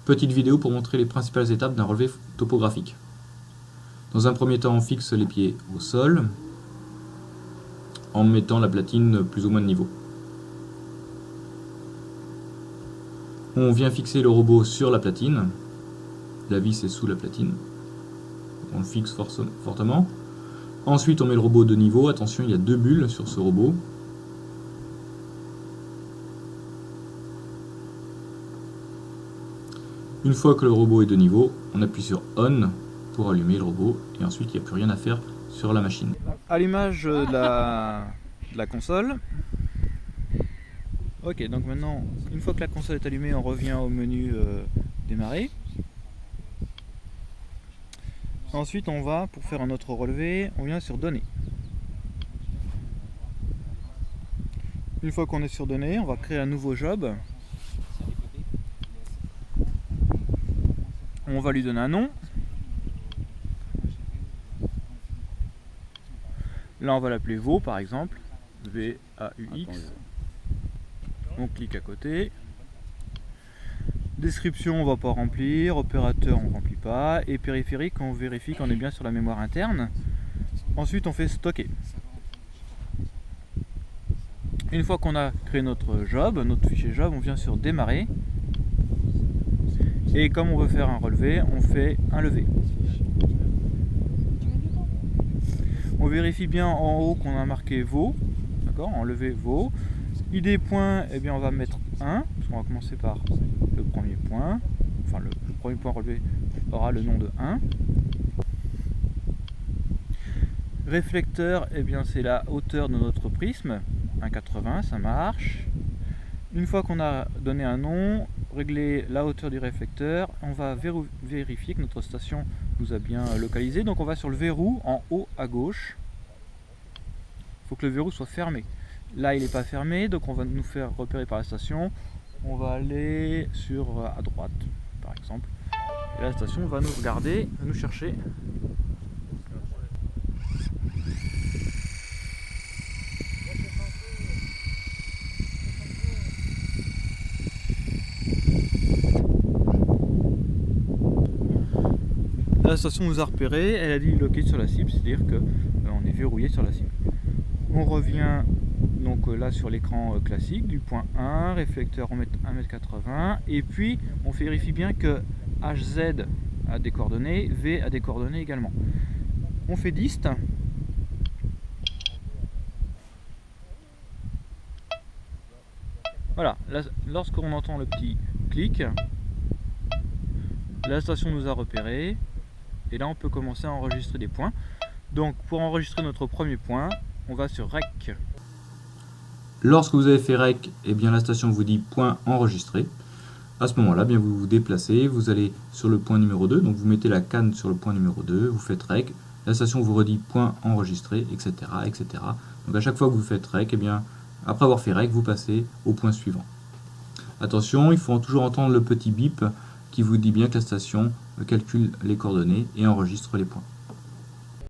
Petite vidéo pour montrer les principales étapes d'un relevé topographique. Dans un premier temps, on fixe les pieds au sol en mettant la platine plus ou moins de niveau. On vient fixer le robot sur la platine. La vis est sous la platine. On le fixe fortement. Ensuite, on met le robot de niveau. Attention, il y a 2 bulles sur ce robot. Une fois que le robot est de niveau, on appuie sur ON pour allumer le robot et ensuite il n'y a plus rien à faire sur la machine. Allumage de la console. Ok, donc maintenant, une fois que la console est allumée, on revient au menu démarrer. Ensuite, on va, pour faire un autre relevé, on vient sur données. Une fois qu'on est sur données, on va créer un nouveau job. On va lui donner un nom. Là, on va l'appeler VAUX par exemple. V-A-U-X. On clique à côté. Description, on va pas remplir. Opérateur, on ne remplit pas. Et périphérique, on vérifie qu'on est bien sur la mémoire interne. Ensuite, on fait stocker. Une fois qu'on a créé notre job, notre fichier job, on vient sur démarrer. Et comme on veut faire un relevé, on fait un levé. On vérifie bien en haut qu'on a marqué VAUX, d'accord, en levé VAUX. ID point, eh bien on va mettre 1, parce qu'on va commencer par le premier point. Enfin le premier point relevé aura le nom de 1. Réflecteur, eh bien c'est la hauteur de notre prisme, 1,80, ça marche. Une fois qu'on a donné un nom, régler la hauteur du réflecteur, on va vérifier que notre station nous a bien localisé. Donc on va sur le verrou en haut à gauche. Il faut que le verrou soit fermé. Là il n'est pas fermé, donc on va nous faire repérer par la station. On va aller sur à droite par exemple. Et la station va nous regarder, va nous chercher. La station nous a repéré, elle a dit loquer sur la cible, c'est-à-dire qu'on est verrouillé sur la cible. On revient donc là sur l'écran classique du point 1, réflecteur on met 1,80 m et puis on vérifie bien que HZ a des coordonnées, V a des coordonnées également. On fait dist. Voilà, lorsqu'on entend le petit clic, la station nous a repéré. Et là on peut commencer à enregistrer des points. Donc pour enregistrer notre premier point, on va sur REC. Lorsque vous avez fait REC, eh bien la station vous dit point enregistré. À ce moment-là, bien vous vous déplacez, vous allez sur le point numéro 2, donc vous mettez la canne sur le point numéro 2, vous faites REC, la station vous redit point enregistré, etc., etc. Donc à chaque fois que vous faites REC, eh bien, après avoir fait REC, vous passez au point suivant. Attention, il faut toujours entendre le petit bip qui vous dit bien que la station calcule les coordonnées et enregistre les points.